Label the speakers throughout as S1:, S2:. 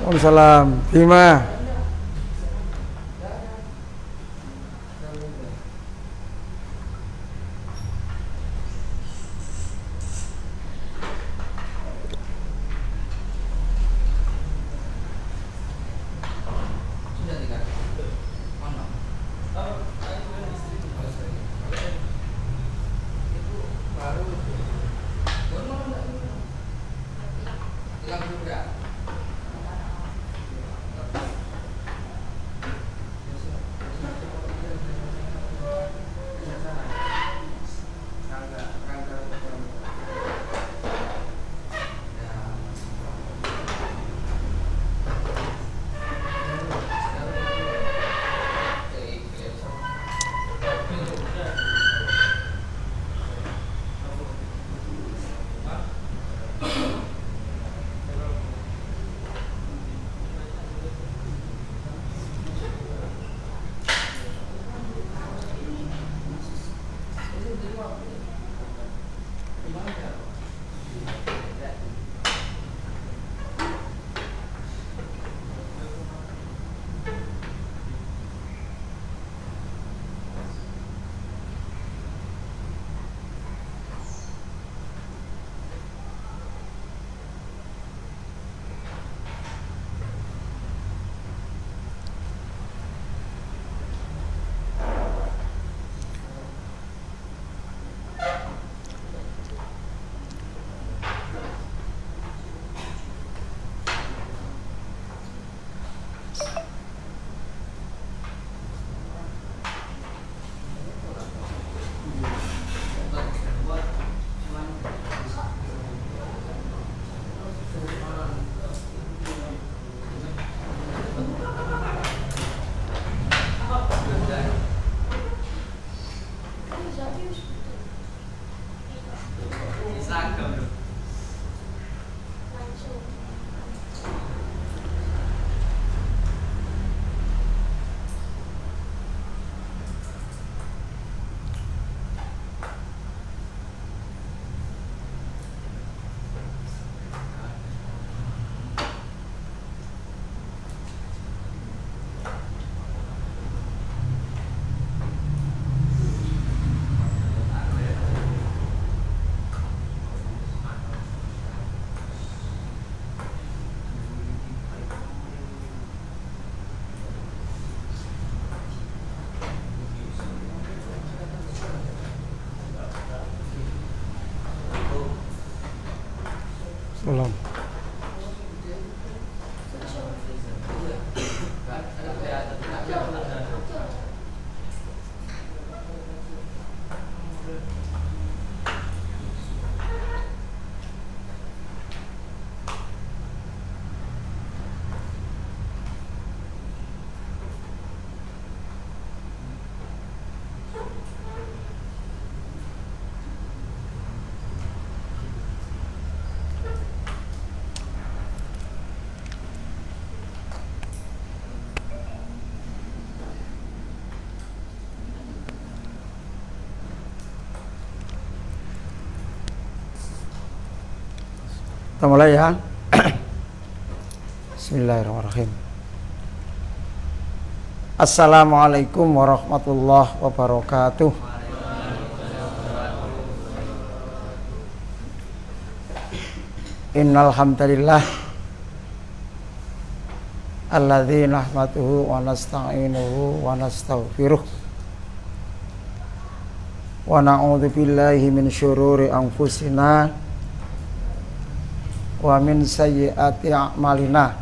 S1: Waalaikumsalam. Bima. Salam. Kita mulai ya. Bismillahirrahmanirrahim. Assalamualaikum warahmatullahi wabarakatuh. Innal hamdalillah alladzi nahmaduhu wa nasta'inuhu wa nastaghfiruh wa na'udzu billahi min syururi anfusina wa min sayyiati a'malina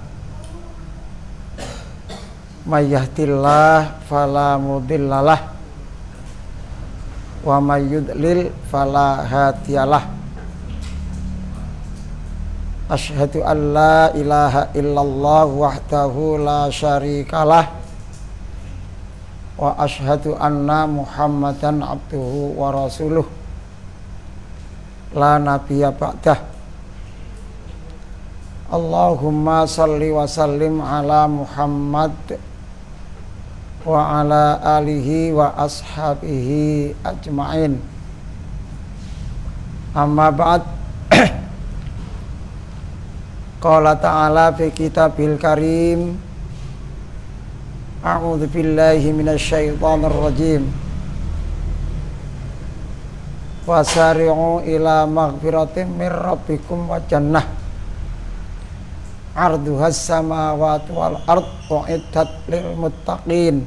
S1: may yahdihillahu fala mudhillalah wa may yudlil fala hadiyalah. Asyhadu an la ilaha illallah wahdahu la syarikalah wa asyhadu anna Muhammadan abduhu wa rasuluh la nabiyya ba'dah. Allahumma salli wa sallim ala Muhammad wa ala alihi wa ashabihi ajma'in. Amma ba'd. Qala ta'ala fi kitabil karim, a'udzu billahi minasyaitonir rajim. Wasari'u ila maghfiratin mir rabbikum wa jannah 'arduhas samawati wal ard u'iddat lil muttaqin.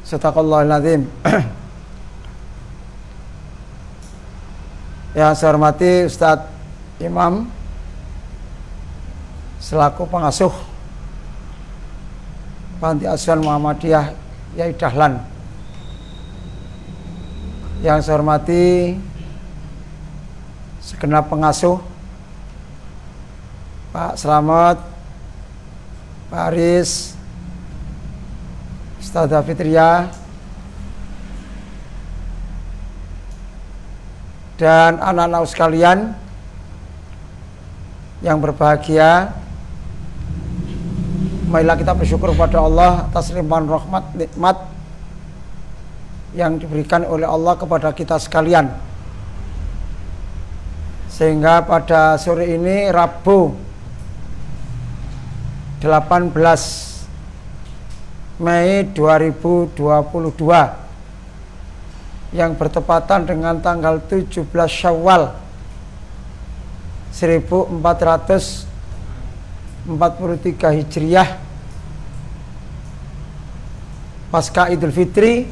S1: Sadaqallahul azim. Yang saya hormati Ustadz Imam selaku pengasuh Panti Asuhan Muhammadiyah Yai Dahlan. Yang saya hormati segenap pengasuh Pak Slamet, Pak Aris, Ustadzah Fitria, dan anak-anak sekalian yang berbahagia. Marilah kita bersyukur kepada Allah atas limpahan rahmat nikmat yang diberikan oleh Allah kepada kita sekalian, sehingga pada sore ini Rabu 18 Mei 2022 yang bertepatan dengan tanggal 17 Syawal 1443 Hijriah pasca Idul Fitri,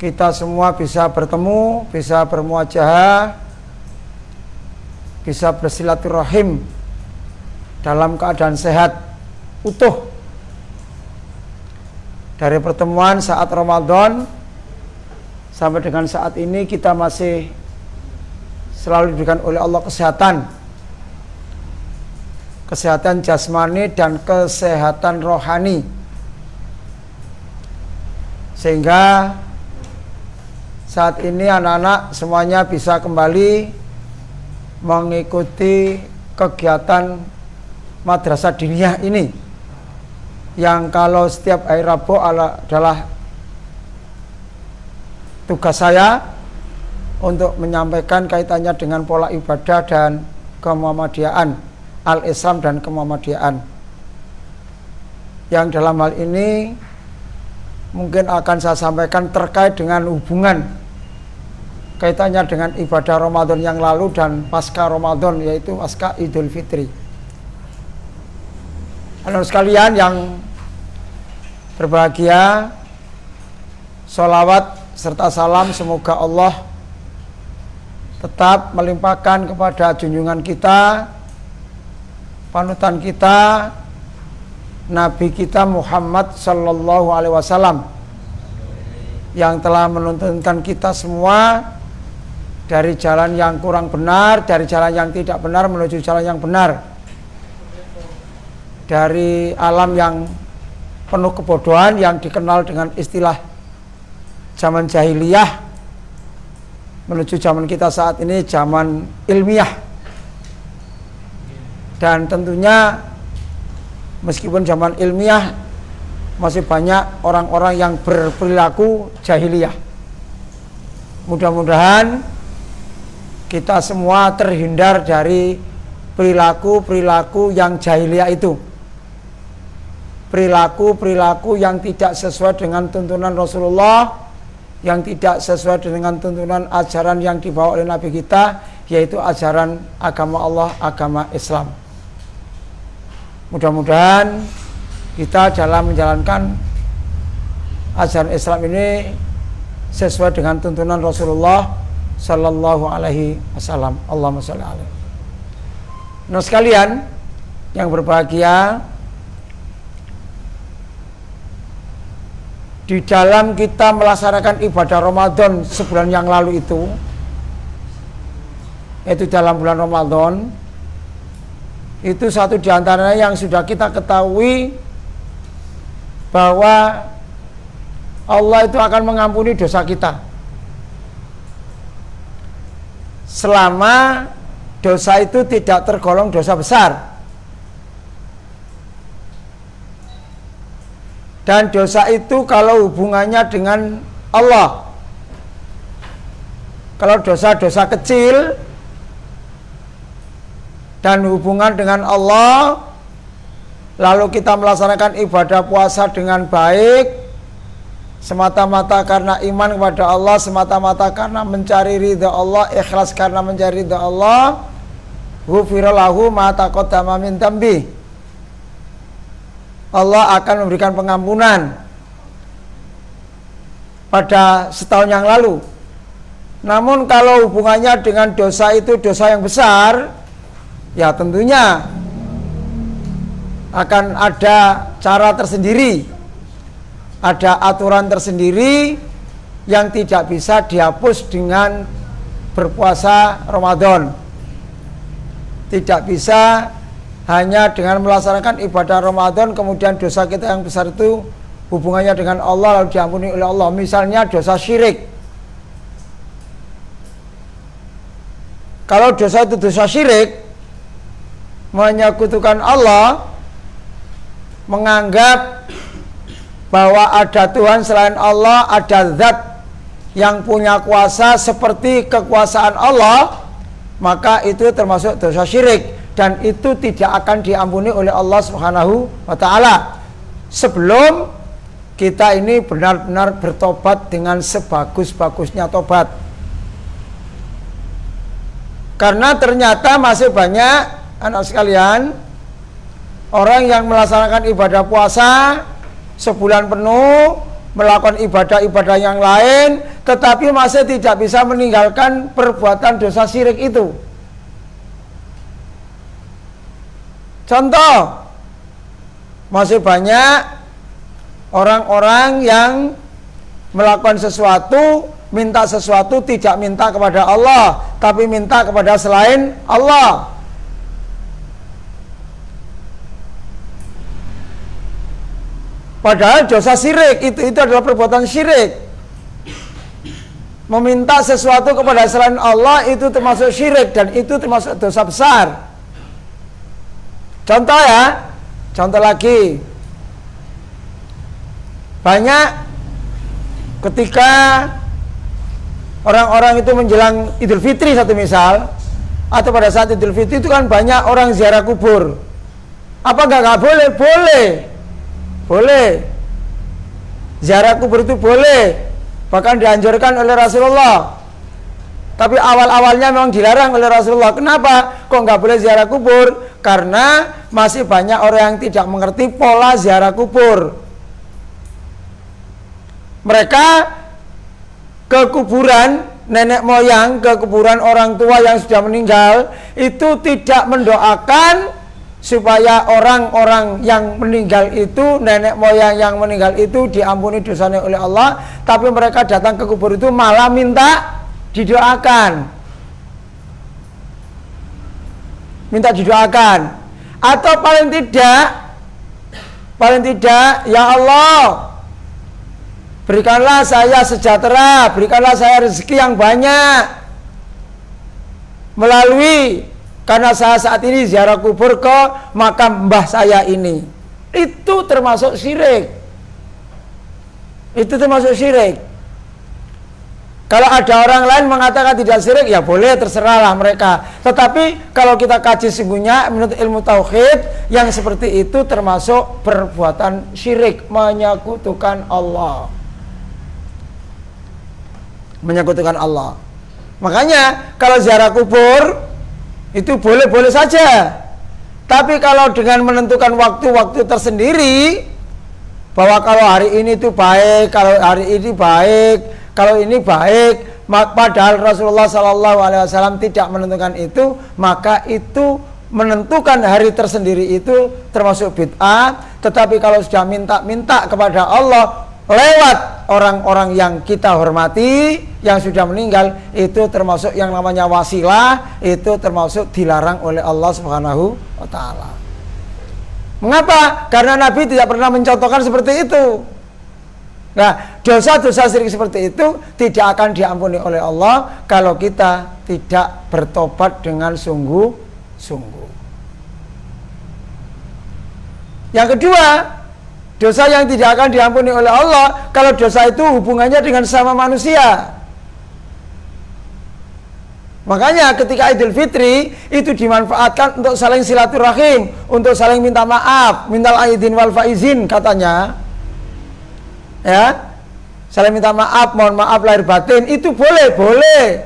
S1: kita semua bisa bertemu, bisa bermuajahah, bisa bersilaturahim dalam keadaan sehat utuh. Dari pertemuan saat Ramadan sampai dengan saat ini kita masih selalu diberikan oleh Allah kesehatan jasmani dan kesehatan rohani, sehingga saat ini anak-anak semuanya bisa kembali mengikuti kegiatan madrasah diniyah ini, yang kalau setiap hari Rabu adalah tugas saya untuk menyampaikan kaitannya dengan pola ibadah dan kemuhammadiyaan, al-Islam dan kemuhammadiyaan, yang dalam hal ini mungkin akan saya sampaikan terkait dengan hubungan kaitannya dengan ibadah Ramadan yang lalu dan pasca Ramadan, yaitu pasca Idul Fitri. Anak sekalian yang berbahagia, sholawat serta salam semoga Allah tetap melimpahkan kepada junjungan kita, panutan kita, Nabi kita Muhammad Sallallahu Alaihi Wasallam, yang telah menuntunkan kita semua dari jalan yang kurang benar, dari jalan yang tidak benar menuju jalan yang benar, dari alam yang penuh kebodohan yang dikenal dengan istilah zaman jahiliyah menuju zaman kita saat ini, zaman ilmiah. Dan tentunya meskipun zaman ilmiah masih banyak orang-orang yang berperilaku jahiliyah. Mudah-mudahan kita semua terhindar dari perilaku-perilaku yang jahiliyah itu, perilaku-perilaku yang tidak sesuai dengan tuntunan Rasulullah, yang tidak sesuai dengan tuntunan ajaran yang dibawa oleh Nabi kita, yaitu ajaran agama Allah, agama Islam. Mudah-mudahan kita dalam menjalankan ajaran Islam ini sesuai dengan tuntunan Rasulullah Sallallahu Alaihi Wasallam. Allahumma sholli alaihi. Nah sekalian yang berbahagia, di dalam kita melaksanakan ibadah Ramadan sebulan yang lalu itu, yaitu dalam bulan Ramadan, itu satu di antaranya yang sudah kita ketahui bahwa Allah itu akan mengampuni dosa kita selama dosa itu tidak tergolong dosa besar. Dan dosa itu kalau hubungannya dengan Allah, kalau dosa-dosa kecil dan hubungan dengan Allah, lalu kita melaksanakan ibadah puasa dengan baik semata-mata karena iman kepada Allah, semata-mata karena mencari ridha Allah, ikhlas karena mencari ridha Allah, ghufira lahu ma taqaddama min dambi, Allah akan memberikan pengampunan pada setahun yang lalu. Namun kalau hubungannya dengan dosa itu dosa yang besar, ya tentunya akan ada cara tersendiri, ada aturan tersendiri yang tidak bisa dihapus dengan berpuasa Ramadan. Tidak bisa hanya dengan melaksanakan ibadah Ramadan kemudian dosa kita yang besar itu hubungannya dengan Allah lalu diampuni oleh Allah. Misalnya dosa syirik. Kalau dosa itu dosa syirik, menyekutukan Allah, menganggap bahwa ada Tuhan selain Allah, ada zat yang punya kuasa seperti kekuasaan Allah, maka itu termasuk dosa syirik dan itu tidak akan diampuni oleh Allah Subhanahu wa taala sebelum kita ini benar-benar bertobat dengan sebagus-bagusnya tobat. Karena ternyata masih banyak anak sekalian orang yang melaksanakan ibadah puasa sebulan penuh, melakukan ibadah-ibadah yang lain, tetapi masih tidak bisa meninggalkan perbuatan dosa syirik itu. Contoh, masih banyak orang-orang yang melakukan sesuatu, minta sesuatu tidak minta kepada Allah, tapi minta kepada selain Allah. Padahal dosa syirik itu adalah perbuatan syirik. Meminta sesuatu kepada selain Allah itu termasuk syirik dan itu termasuk dosa besar. Contoh ya, contoh lagi. Banyak ketika orang-orang itu menjelang Idul Fitri satu misal, atau pada saat Idul Fitri itu kan banyak orang ziarah kubur. Apa nggak boleh? Boleh. Boleh. Ziarah kubur itu boleh. Bahkan dianjurkan oleh Rasulullah. Tapi awal-awalnya memang dilarang oleh Rasulullah. Kenapa? Kok nggak boleh ziarah kubur? Karena masih banyak orang yang tidak mengerti pola ziarah kubur. Mereka ke kuburan nenek moyang, ke kuburan orang tua yang sudah meninggal, itu tidak mendoakan supaya orang-orang yang meninggal itu, nenek moyang yang meninggal itu diampuni dosanya oleh Allah, tapi mereka datang ke kubur itu malah minta didoakan. Minta didoakan. Atau paling tidak, ya Allah, berikanlah saya sejahtera, berikanlah saya rezeki yang banyak melalui karena saya saat ini ziarah kubur ke makam mbah saya ini. Itu termasuk syirik. Itu termasuk syirik. Kalau ada orang lain mengatakan tidak syirik, ya boleh, terserahlah mereka. Tetapi kalau kita kaji sungguhnya menurut ilmu tauhid, yang seperti itu termasuk perbuatan syirik, menyekutukan Allah. Menyekutukan Allah. Makanya kalau ziarah kubur itu boleh-boleh saja. Tapi kalau dengan menentukan waktu-waktu tersendiri, bahwa kalau hari ini itu baik, kalau hari ini baik, kalau ini baik, padahal Rasulullah SAW tidak menentukan itu, maka itu menentukan hari tersendiri itu termasuk bid'ah. Tetapi kalau sudah minta-minta kepada Allah lewat orang-orang yang kita hormati, yang sudah meninggal, itu termasuk yang namanya wasilah, itu termasuk dilarang oleh Allah Subhanahu wa taala. Mengapa? Karena Nabi tidak pernah mencontohkan seperti itu. Nah, dosa-dosa syirik seperti itu tidak akan diampuni oleh Allah kalau kita tidak bertobat dengan sungguh-sungguh. Yang kedua, dosa yang tidak akan diampuni oleh Allah kalau dosa itu hubungannya dengan sama manusia. Makanya ketika Idul Fitri itu dimanfaatkan untuk saling silaturahim, untuk saling minta maaf, mintal aidin wal faizin katanya. Ya. Saling minta maaf, mohon maaf lahir batin, itu boleh.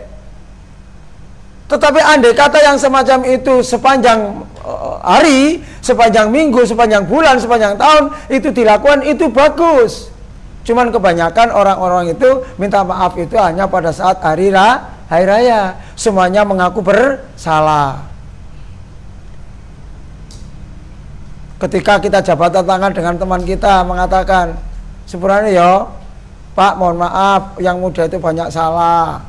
S1: Tetapi andai kata yang semacam itu sepanjang hari, sepanjang minggu, sepanjang bulan, sepanjang tahun itu dilakukan, itu bagus. Cuman kebanyakan orang-orang itu minta maaf itu hanya pada saat hari raya. Semuanya mengaku bersalah. Ketika kita jabatan tangan dengan teman kita mengatakan, "Sepurane ya, Pak, mohon maaf, yang muda itu banyak salah."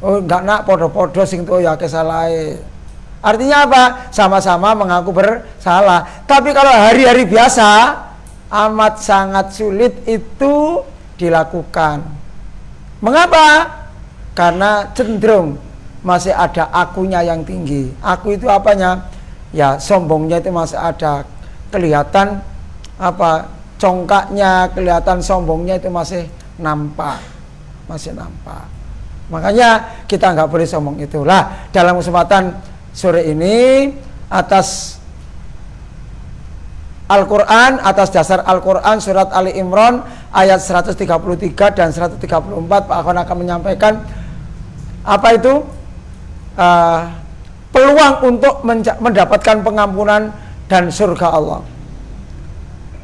S1: "Oh, enggak nak, podo-podo sing tuwa ya kesalahe." Artinya apa? Sama-sama mengaku bersalah. Tapi kalau hari-hari biasa amat sangat sulit itu dilakukan. Mengapa? Karena cenderung masih ada akunya yang tinggi. Aku itu apanya? Ya, sombongnya itu masih ada. Kelihatan apa? Congkaknya, kelihatan sombongnya itu masih nampak. Makanya kita nggak boleh sombong itulah. Dalam kesempatan sore ini atas Al-Quran, atas dasar Al-Quran surat Ali Imran ayat 133 dan 134, Pak Akhwan akan menyampaikan apa itu peluang untuk mendapatkan pengampunan dan surga Allah.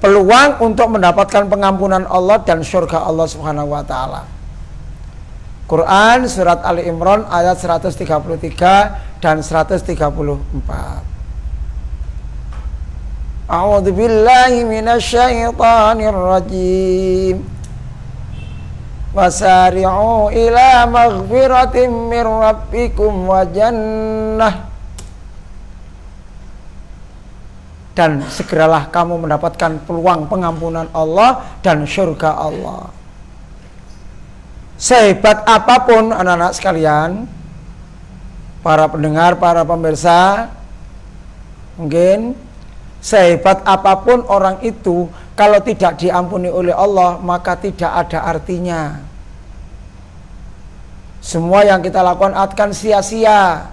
S1: Peluang untuk mendapatkan pengampunan Allah dan surga Allah Subhanahu wa taala. Quran surat Ali Imran ayat 133 dan 134. A'udzu billahi minasyaitonir rajim. Wasari'u ila maghfiratin mir rabbikum wa jannah. Dan segeralah kamu mendapatkan peluang pengampunan Allah dan surga Allah. Sehebat apapun anak-anak sekalian, para pendengar, para pemirsa, mungkin sehebat apapun orang itu, kalau tidak diampuni oleh Allah, maka tidak ada artinya. Semua yang kita lakukan akan sia-sia.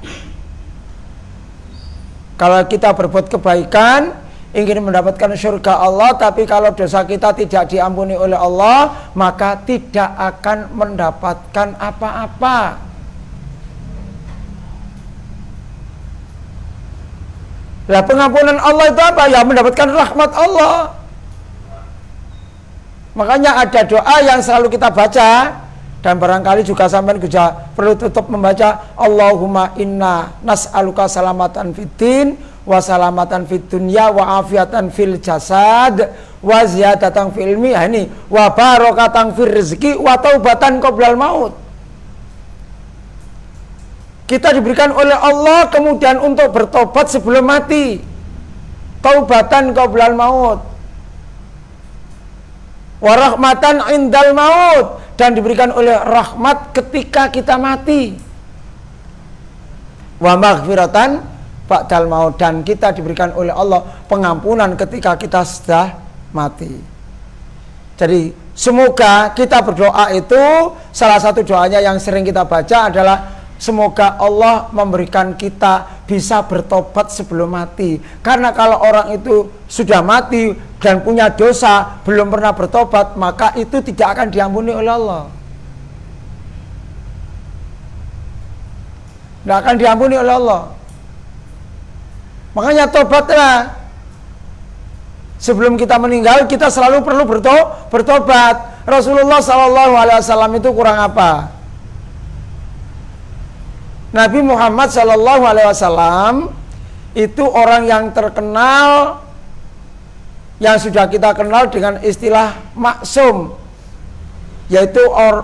S1: Kalau kita berbuat kebaikan, ingin mendapatkan surga Allah, tapi kalau dosa kita tidak diampuni oleh Allah, maka tidak akan mendapatkan apa-apa. Lah pengampunan Allah itu apa? Ya mendapatkan rahmat Allah. Makanya ada doa yang selalu kita baca, dan barangkali juga sampai juga perlu tetap membaca, Allahumma inna nas'aluka salamatan fiddin wa salamatan fid dunya wa afiatan fil jasad wa ziyadatan fil ilmi. Ini wa barakatan fil rizki wa taubatan qoblal maut. Kita diberikan oleh Allah kemudian untuk bertobat sebelum mati. Taubatan qoblal maut. Warahmatan indal maut, dan diberikan oleh rahmat ketika kita mati. Wa maghfiratan ba'dal maut, dan kita diberikan oleh Allah pengampunan ketika kita sudah mati. Jadi semoga kita berdoa itu, salah satu doanya yang sering kita baca adalah semoga Allah memberikan kita bisa bertobat sebelum mati. Karena kalau orang itu sudah mati dan punya dosa, belum pernah bertobat, maka itu tidak akan diampuni oleh Allah. Tidak akan diampuni oleh Allah. Makanya tobatlah. Sebelum kita meninggal, kita selalu perlu bertobat. Rasulullah SAW itu kurang apa? Nabi Muhammad SAW itu orang yang terkenal, yang sudah kita kenal dengan istilah maksum, yaitu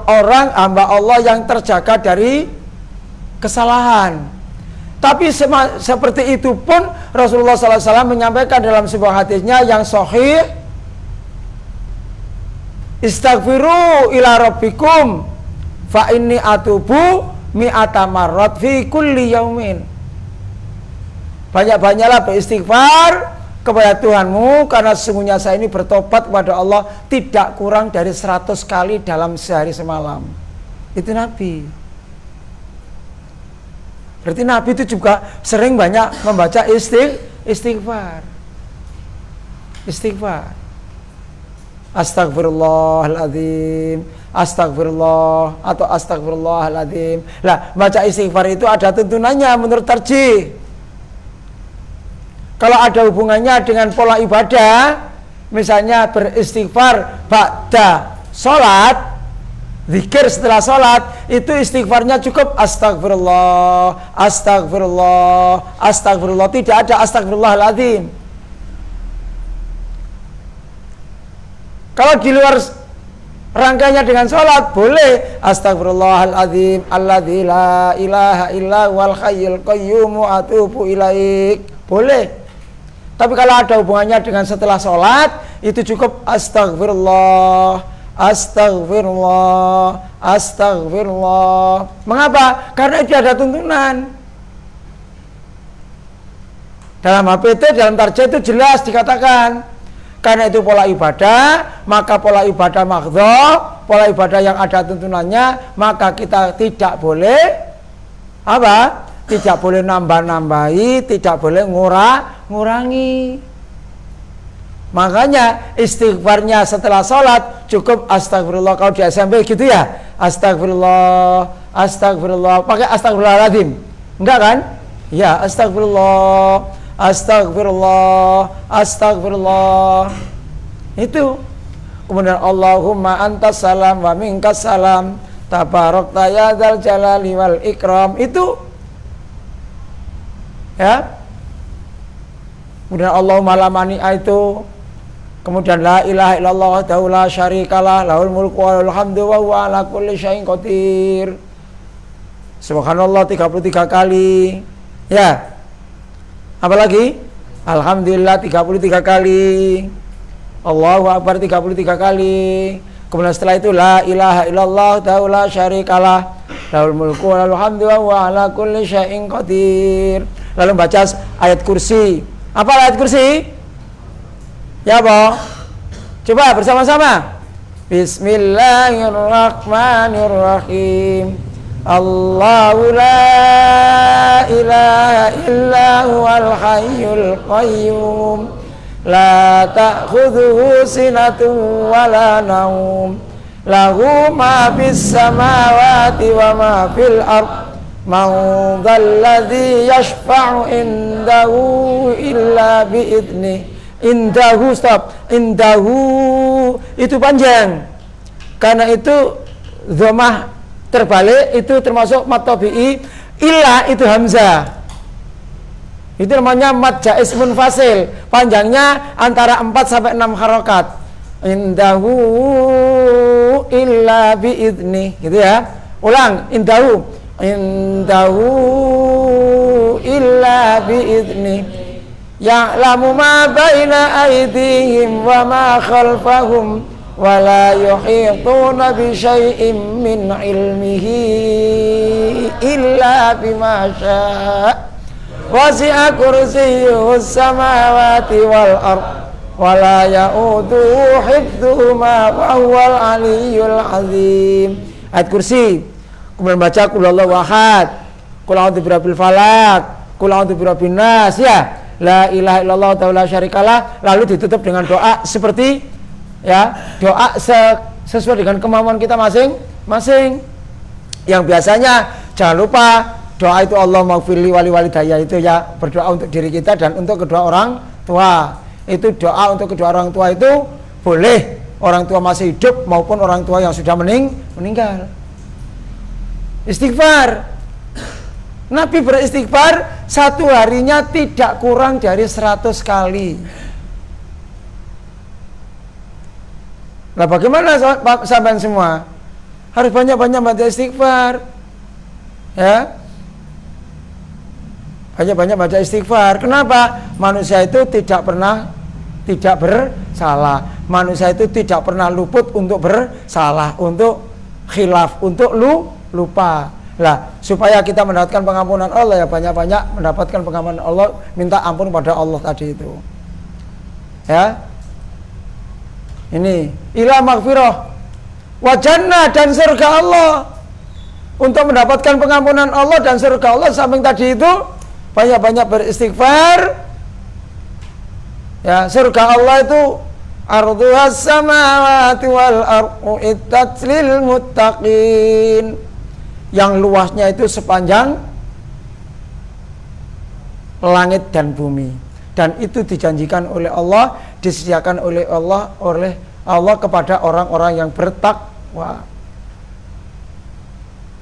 S1: orang hamba Allah yang terjaga dari kesalahan. Tapi seperti itu pun Rasulullah SAW menyampaikan dalam sebuah hadisnya yang sahih, istaghfiru ila rabbikum fa inni atubu mi'ata marrat fi kulli yaumin. Banyak-banyaklah beristighfar kepada Tuhanmu, karena sesungguhnya saya ini bertobat kepada Allah tidak kurang dari 100 kali dalam sehari semalam. Itu Nabi. Berarti Nabi itu juga sering banyak membaca istighfar. Istighfar. Astagfirullahaladzim, astagfirullah atau astagfirullahaladzim. Lah, baca istighfar itu ada tuntunannya menurut tarjih. Kalau ada hubungannya dengan pola ibadah, misalnya beristighfar ba'da sholat, zikir setelah sholat, itu istighfarnya cukup astagfirullah, astagfirullah, astagfirullah, tidak ada astagfirullahaladzim. Kalau di luar rangkaiannya dengan sholat, boleh astagfirullahaladzim alladzi la ilaha illa wal hayyul qayyum atubu ilaik, boleh. Tapi kalau ada hubungannya dengan setelah sholat, itu cukup astagfirullah, astagfirullah, astagfirullah. Mengapa? Karena itu ada tuntunan. Dalam HPT, dalam tarjih itu jelas dikatakan, karena itu pola ibadah, maka pola ibadah makhdhah, pola ibadah yang ada tuntunannya, maka kita tidak boleh apa? Tidak boleh nambah-nambahi, tidak boleh ngurangi. Makanya istighfarnya setelah sholat cukup astagfirullah. Kalau di SMP gitu ya, astagfirullah, astagfirullah, pakai astagfirullahaladzim, enggak kan? Ya, astagfirullah, astagfirullah, astagfirullah. Itu. Kemudian Allahumma antas salam wa minkas salam, tabarakta ya dzal jalali wal ikram. Itu. Ya. Kemudian Allahumma lamani itu. Kemudian la ilaha illallah wahdahu la syarikalah, lahul mulku wa lahul hamdu wa huwa ala kulli syai'in qadir. Subhanallah 33 kali. Ya. Apalagi? Alhamdulillah 33 kali. Allahu Akbar 33 kali. Kemudian setelah itu la ilaha illallah wahdahu la syarikalah, lahul mulku wa lahul hamdu wa huwa ala kulli syai'in qadir. Lalu baca ayat kursi. Apa ayat kursi? Ya, Bo. Coba bersama-sama. Bismillahirrahmanirrahim. Allahu la ilaha illa huwal hayyul qayyum. La ta'khudhuhu sinatun wa la naum. Lahu ma fis samawati wa ma fil ardh. Man dzalladzi yashfa'u indahu illa bi'idnih. Indahu, stop. Indahu itu panjang. Karena itu dhammah terbalik, itu termasuk mad tabi'i. Illa itu hamzah. Itu namanya mad jaiz munfasil. Panjangnya antara 4 sampai 6 harokat. Indahu illa bi'idnih, gitu ya. Ulang, indahu. Indahu illa bi'idnih. Ya'lamu ma baina aydihim wa ma khalfahum wa la yuhituna bi syai'in min ilmihi illa bima syaa. Wasi'a kursiyyuhus samawati wal ardh wa la ya'uduhu hifdhuhuma wa huwal aliyyul azim. Ayat kursi. Kemudian baca qul huwallahu ahad, qul a'udzu birabbil falaq, qul a'udzu birabbin nas, ya. La ilaha illallah ta'ala syarikalah. Lalu ditutup dengan doa seperti, ya, doa sesuai dengan kemampuan kita masing-masing. Yang biasanya jangan lupa doa itu Allah maghfirli wali walidayya, itu ya, berdoa untuk diri kita dan untuk kedua orang tua. Itu doa untuk kedua orang tua itu boleh orang tua masih hidup maupun orang tua yang sudah meninggal. Istighfar. Nabi beristighfar satu harinya tidak kurang dari 100 kali. Nah, bagaimana sahabat semua? Harus banyak-banyak baca istighfar. Ya. Banyak-banyak baca istighfar. Kenapa? Manusia itu tidak bersalah. Manusia itu tidak pernah luput untuk bersalah, untuk khilaf, untuk lupa. Lah, supaya kita mendapatkan pengampunan Allah, ya banyak-banyak mendapatkan pengampunan Allah, minta ampun pada Allah tadi itu. Ya. Ini ila maghfirah wa jannah, dan surga Allah. untuk mendapatkan pengampunan Allah dan surga Allah, samping tadi itu banyak-banyak beristighfar. Ya, surga Allah itu arduhas samawati wal ardu iddat lil muttaqin. Yang luasnya itu sepanjang langit dan bumi, dan itu dijanjikan oleh Allah, disediakan oleh Allah kepada orang-orang yang bertakwa.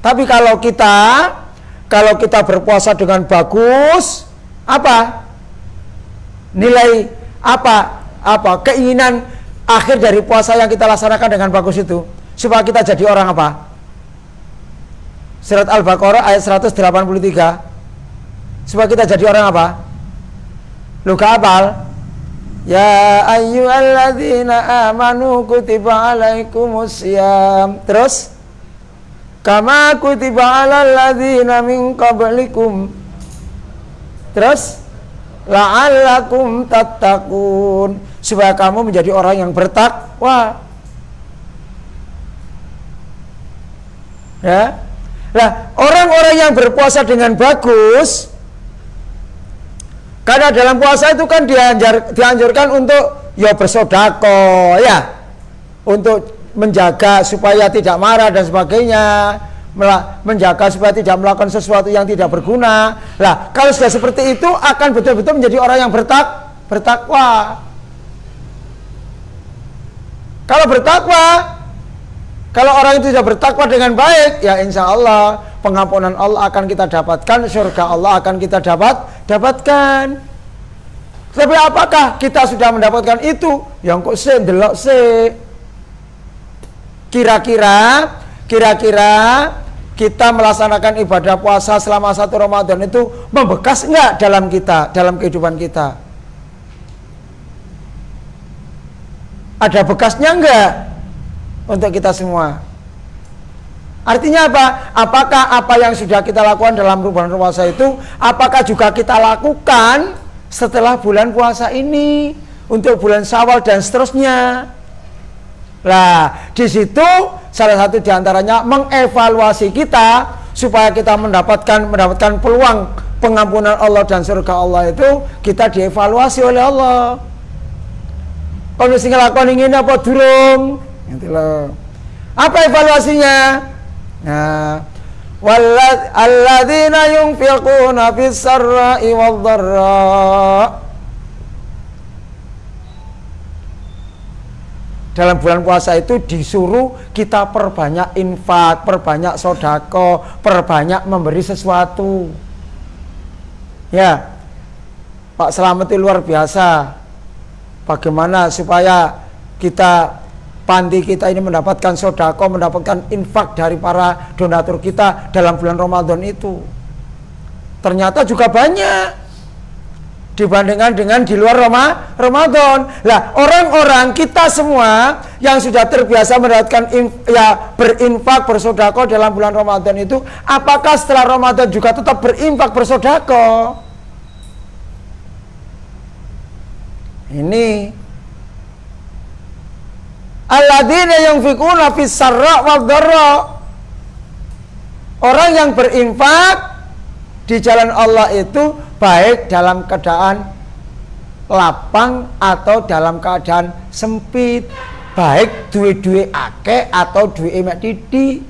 S1: Tapi kalau kita berpuasa dengan bagus, apa nilai apa keinginan akhir dari puasa yang kita laksanakan dengan bagus itu, supaya kita jadi orang apa? Surat Al-Baqarah ayat 183. Supaya kita jadi orang apa? Lu hafal? Ya ayyuhalladzina amanu kutiba alaikumusiyam. Terus kama kutiba alal ladzina min qablikum. Terus la'allakum tattaqun, supaya kamu menjadi orang yang bertakwa. Ya. Nah, orang-orang yang berpuasa dengan bagus, karena dalam puasa itu kan dianjurkan untuk ya bersedekah, ya, untuk menjaga supaya tidak marah dan sebagainya, menjaga supaya tidak melakukan sesuatu yang tidak berguna. Lah, kalau sudah seperti itu akan betul-betul menjadi orang yang bertakwa. Kalau orang itu sudah bertakwa dengan baik, ya insya Allah pengampunan Allah akan kita dapatkan, surga Allah akan kita dapatkan. Tapi apakah kita sudah mendapatkan itu? Yang kok delok kira-kira kita melaksanakan ibadah puasa selama 1 Ramadan itu membekas enggak dalam kehidupan kita? Ada bekasnya enggak untuk kita semua? Artinya apa? Apakah apa yang sudah kita lakukan dalam bulan puasa itu, apakah juga kita lakukan setelah bulan puasa ini, untuk bulan Syawal dan seterusnya? Nah, di situ salah satu diantaranya mengevaluasi kita supaya kita mendapatkan peluang pengampunan Allah dan surga Allah itu, kita dievaluasi oleh Allah. Kalau sing nglakoni ngene apa durung? Gitu loh. Apa evaluasinya? Nah, walladzina yunfiquna fis sarra'i wadh-dharra. Dalam bulan puasa itu disuruh kita perbanyak infak, perbanyak sedekah, perbanyak memberi sesuatu. Ya, Pak Slamet itu luar biasa. Bagaimana supaya panti kita ini mendapatkan sedekah, mendapatkan infak dari para donatur kita dalam bulan Ramadan itu. Ternyata juga banyak dibandingkan dengan di luar Ramadan. Lah, orang-orang kita semua yang sudah terbiasa mendapatkan berinfak, bersedekah dalam bulan Ramadan itu, apakah setelah Ramadan juga tetap berinfak, bersedekah? Ini alladzina yunfiquna fis sarra' wadh-dharra. Orang yang berinfak di jalan Allah itu baik dalam keadaan lapang atau dalam keadaan sempit, baik duwe akeh atau duwe mek titik,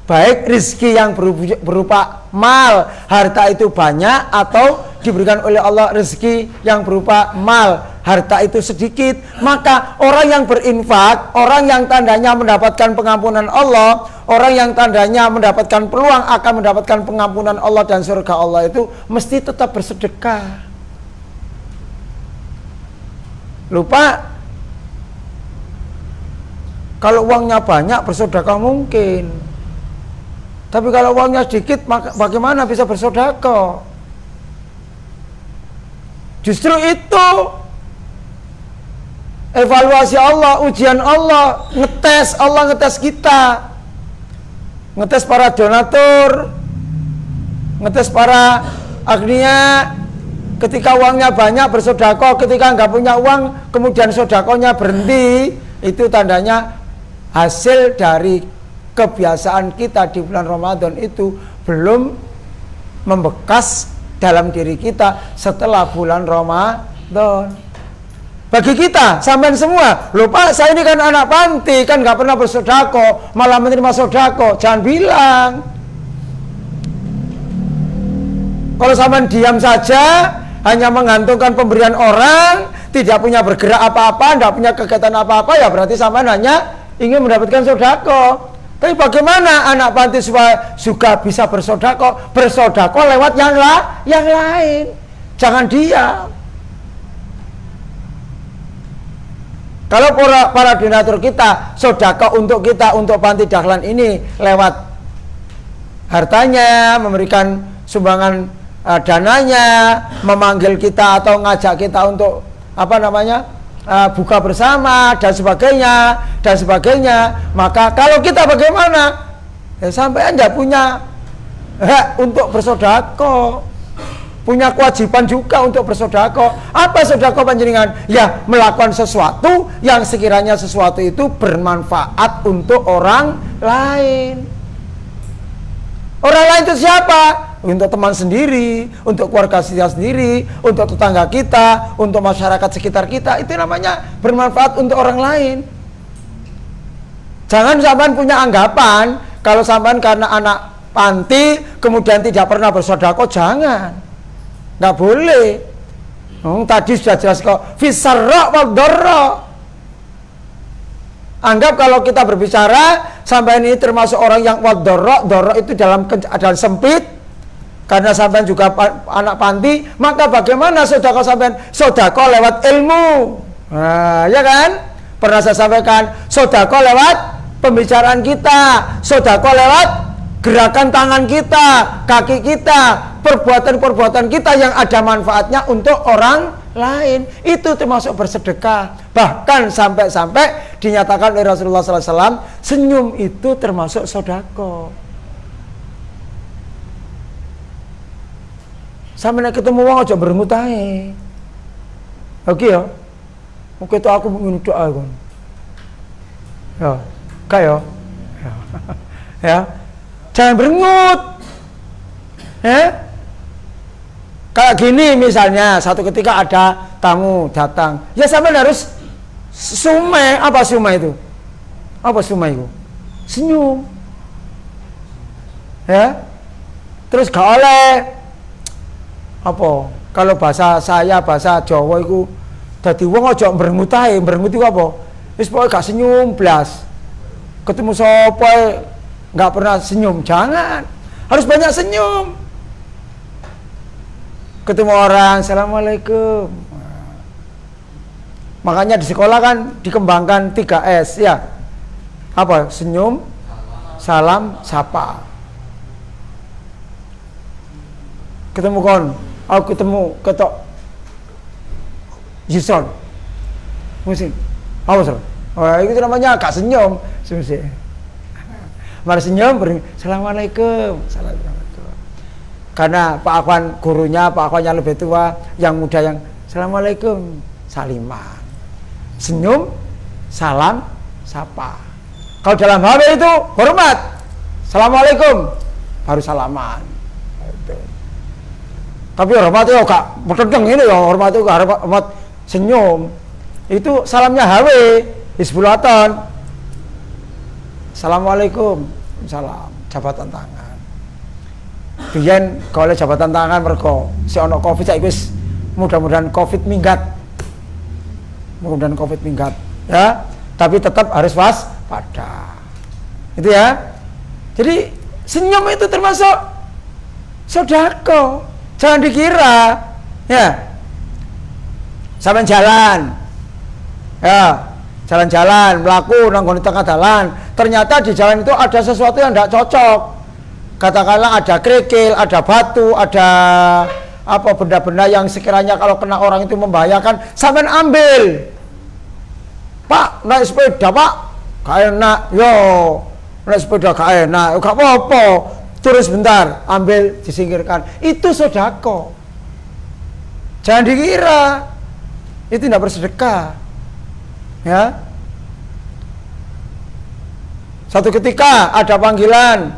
S1: baik rezeki yang berupa mal, harta itu banyak, atau diberikan oleh Allah rezeki yang berupa mal, harta itu sedikit. Maka orang yang berinfak, orang yang tandanya mendapatkan pengampunan Allah, orang yang tandanya mendapatkan peluang akan mendapatkan pengampunan Allah dan surga Allah itu mesti tetap bersedekah. Lupa, kalau uangnya banyak bersedekah mungkin, tapi kalau uangnya sedikit bagaimana bisa bersedekah? Justru itu evaluasi Allah, ujian Allah, ngetes kita, ngetes para donatur, ngetes para agnia. Ketika uangnya banyak bersedekah, ketika nggak punya uang kemudian sedekahnya berhenti, itu tandanya hasil dari kebiasaan kita di bulan Ramadan itu belum membekas dalam diri kita setelah bulan Ramadan. Bagi kita, sampean semua, loh Pak, saya ini kan anak panti, kan nggak pernah bersodako, malah menerima sodako. Jangan bilang. Kalau sampean diam saja, hanya menggantungkan pemberian orang, tidak punya bergerak apa-apa, tidak punya kegiatan apa-apa, ya berarti sampean hanya ingin mendapatkan sodako. Tapi bagaimana anak panti supaya juga bisa bersodako? Bersodako lewat yang lain. Jangan diam. Kalau para donatur kita sodako untuk kita, untuk panti dahlan ini lewat hartanya, memberikan sumbangan dananya, memanggil kita atau ngajak kita untuk buka bersama dan sebagainya, maka kalau kita bagaimana? Ya sampai Anda punya hak untuk bersodako, punya kewajiban juga untuk bersodako. Apa sodako panjenengan? Ya melakukan sesuatu yang sekiranya sesuatu itu bermanfaat untuk orang lain. Orang lain itu siapa? Untuk teman sendiri, untuk keluarga kita sendiri, untuk tetangga kita, untuk masyarakat sekitar kita. Itu namanya bermanfaat untuk orang lain. Jangan sampean punya anggapan kalau sampean karena anak panti kemudian tidak pernah bersodako. Jangan, nggak boleh. Tadi sudah jelas kok, fisarra wal darra. Anggap kalau kita berbicara sampean ini termasuk orang yang wal darra itu dalam sempit. Karena sampean juga anak panti, maka bagaimana sodako sampean? Sodako lewat ilmu. Nah, ya kan? Pernah saya sampaikan, sodako lewat pembicaraan kita, sodako lewat gerakan tangan kita, kaki kita, perbuatan-perbuatan kita yang ada manfaatnya untuk orang lain. Itu termasuk bersedekah. Bahkan sampai-sampai dinyatakan oleh Rasulullah SAW, senyum itu termasuk sodako. Sampai ketemu wong aja berengut ae. Oke ya. Oke to aku ingin doa kon. Ya, kayak ya. Ya. Jangan berengut. Kayak gini misalnya, satu ketika ada tamu datang. Ya sampean harus sumai. Apa sumai itu? Apa sumai itu? Senyum. Ya. Terus gak oleh apa? Kalau bahasa Jawa itu dadi wong aja mbrengut ae. Mbrengut iku apa? Wis pokoke gak senyum blas. Ketemu sapa enggak pernah senyum. Jangan. Harus banyak senyum. Ketemu orang, assalamualaikum. Makanya di sekolah kan dikembangkan 3S ya. Apa? Senyum, salam, sapa. Ketemu kon, aku ketemu ketok Yuson musim apa sih? Oh itu namanya gak senyum sih. Mari senyum assalamualaikum. Assalamualaikum. Karena Pak Akwan gurunya, Pak Akwan yang lebih tua, yang muda yang assalamualaikum, saliman, senyum, salam, sapa. Kalau dalam HP itu hormat, assalamualaikum, baru salaman. Tapi hormatnya gak bertentang ini ya, hormatnya gak hormat senyum. Itu salamnya HW, Hizbulatan. Assalamualaikum, salam, jabatan tangan. Biyen kalau jabatan tangan mergo si ono Covid saiki wis mudah-mudahan Covid minggat. Mudah-mudahan Covid minggat, ya. Tapi tetap harus waspada. Itu ya. Jadi senyum itu termasuk sedekah. Jangan dikira, ya. Sampai jalan, ya, jalan-jalan, melaku nang tengah jalan. Ternyata di jalan itu ada sesuatu yang tidak cocok. Katakanlah ada kerikil, ada batu, ada apa benda-benda yang sekiranya kalau kena orang itu membahayakan. Sampai ambil, Pak, naik sepeda Pak, gak enak, yo, naik sepeda gak enak, gak apa-apa. Terus bentar, ambil, disingkirkan. Itu sedekah. Jangan dikira itu tidak bersedekah. Ya. Satu ketika ada panggilan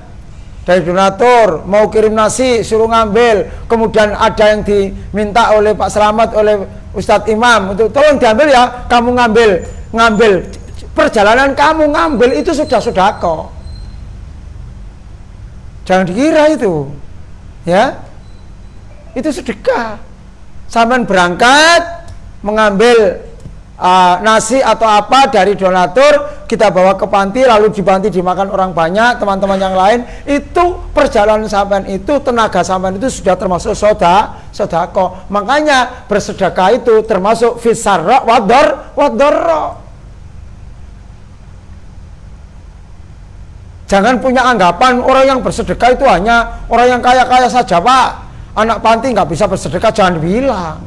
S1: dari donatur, mau kirim nasi, suruh ngambil. Kemudian ada yang diminta oleh Pak Selamat, oleh Ustadz Imam untuk tolong diambil ya, kamu ngambil. Perjalanan kamu ngambil itu sudah sedekah. Jangan dikira itu, ya, itu sedekah. Sampean berangkat mengambil nasi atau apa dari donatur, kita bawa ke panti, lalu di panti dimakan orang banyak, teman-teman yang lain, itu perjalanan sampean itu, tenaga sampean itu sudah termasuk sedekah. Makanya bersedekah itu termasuk fisarra wadorro. Jangan punya anggapan orang yang bersedekah itu hanya orang yang kaya-kaya saja, Pak. Anak panti nggak bisa bersedekah, jangan bilang.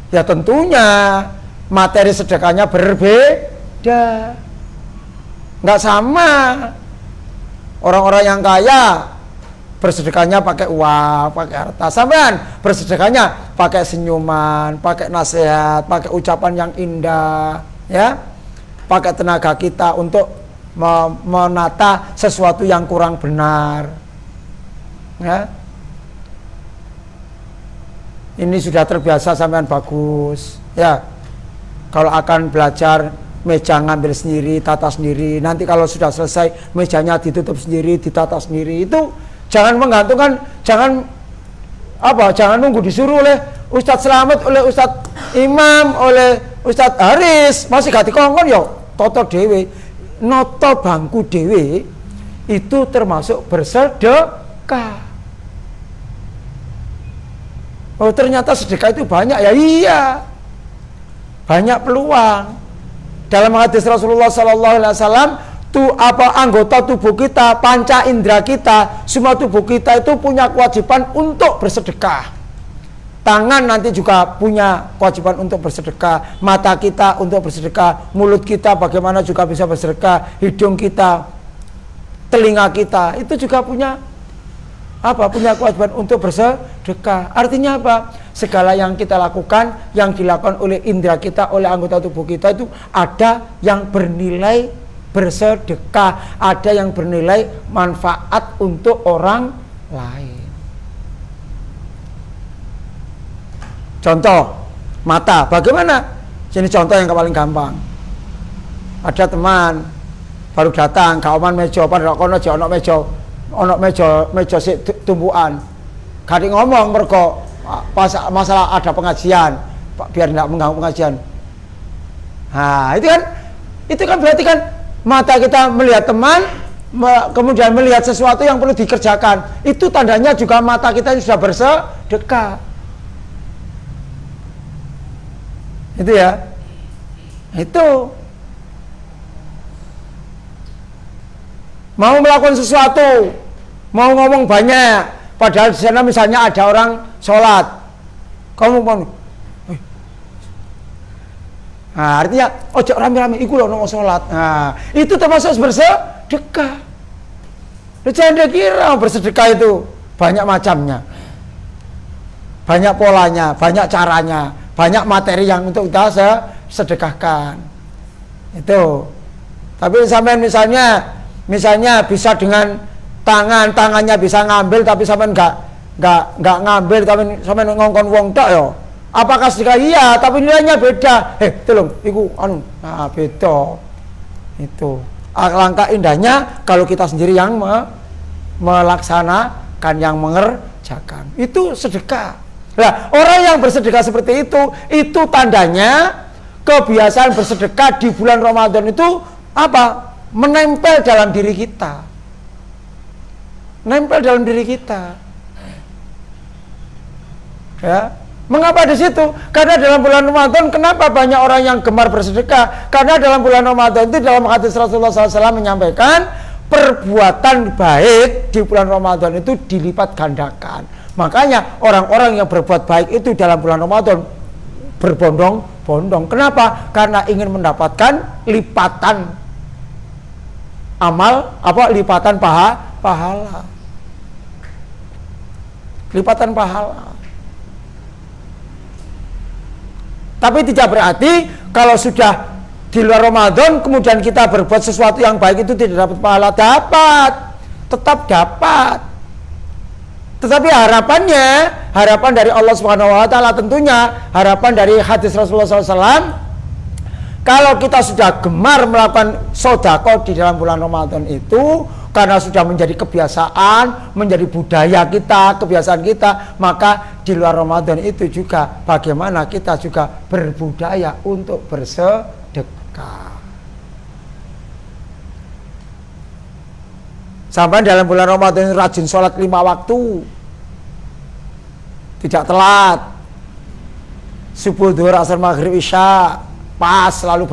S1: Ya tentunya materi sedekahnya berbeda, nggak sama. Orang-orang yang kaya bersedekahnya pakai uang, pakai harta. Sampean bersedekahnya pakai senyuman, pakai nasihat, pakai ucapan yang indah, ya, pakai tenaga kita untuk menata sesuatu yang kurang benar, ya. Ini sudah terbiasa, sampean bagus, ya. Kalau akan belajar, meja ngambil sendiri, tata sendiri. Nanti kalau sudah selesai, mejanya ditutup sendiri, ditata sendiri. Itu jangan menggantungkan, jangan nunggu disuruh oleh Ustadz Selamat, oleh Ustadz Imam, oleh Ustadz Haris. Masih gak dikongkon yo, toto dewe, noto bangku dewe, itu termasuk bersedekah. Oh ternyata sedekah itu banyak, ya iya. Banyak peluang. Dalam hadis Rasulullah SAW, anggota tubuh kita, panca indera kita, semua tubuh kita itu punya kewajiban untuk bersedekah. Tangan nanti juga punya kewajiban untuk bersedekah. Mata kita untuk bersedekah. Mulut kita bagaimana juga bisa bersedekah. Hidung kita, telinga kita, itu juga punya kewajiban untuk bersedekah. Artinya apa? Segala yang kita lakukan, yang dilakukan oleh indera kita, oleh anggota tubuh kita itu ada yang bernilai bersedekah, ada yang bernilai manfaat untuk orang lain. Contoh, mata. Bagaimana? Ini contoh yang paling gampang. Ada teman baru datang, kaoman meja, pada kono aja ono meja sik tumbukan. Gak ngomong mergo pas masalah ada pengajian, biar tidak mengganggu pengajian. Nah, itu kan berarti kan mata kita melihat teman, kemudian melihat sesuatu yang perlu dikerjakan. Itu tandanya juga mata kita sudah bersedekah. Itu ya. Itu mau melakukan sesuatu, mau ngomong banyak. Padahal di sana misalnya ada orang sholat, kamu mau, nah artinya ojo rame-rame, iku loh nong sholat. Nah itu termasuk bersedekah. Jangan kira bersedekah itu banyak macamnya, banyak polanya, banyak caranya, banyak materi yang untuk kita sedekahkan. Itu. Tapi sampai misalnya bisa dengan tangannya bisa ngambil, tapi sampean nggak ngambil, tapi sampean ngongkon wong tok yo. Apakah sedekah? Iya, tapi nilainya beda. Tolong, iku beda. Itu. Alangkah indahnya kalau kita sendiri yang melaksanakan, yang mengerjakan. Itu sedekah. Nah, orang yang bersedekah seperti itu tandanya kebiasaan bersedekah di bulan Ramadan itu menempel dalam diri kita. Nempel dalam diri kita. Ya, mengapa di situ? Karena dalam bulan Ramadan, kenapa banyak orang yang gemar bersedekah? Karena dalam bulan Ramadan itu, dalam hadis Rasulullah SAW menyampaikan, perbuatan baik di bulan Ramadan itu dilipat gandakan. Makanya orang-orang yang berbuat baik itu dalam bulan Ramadan berbondong-bondong. Kenapa? Karena ingin mendapatkan lipatan amal, lipatan pahala. Lipatan pahala. Tapi tidak berarti kalau sudah di luar Ramadan kemudian kita berbuat sesuatu yang baik itu tidak dapat pahala? Dapat, tetap dapat. Tetapi harapan dari Allah Subhanahu wa taala, tentunya harapan dari hadis Rasulullah SAW, kalau kita sudah gemar melakukan sedekah di dalam bulan Ramadan itu karena sudah menjadi kebiasaan, menjadi budaya kita, kebiasaan kita, maka di luar Ramadan itu juga bagaimana kita juga berbudaya untuk bersedekah. Sampai dalam bulan Ramadan rajin sholat 5 waktu, tidak telat, subuh, zuhur, asar, maghrib, isya, pas, selalu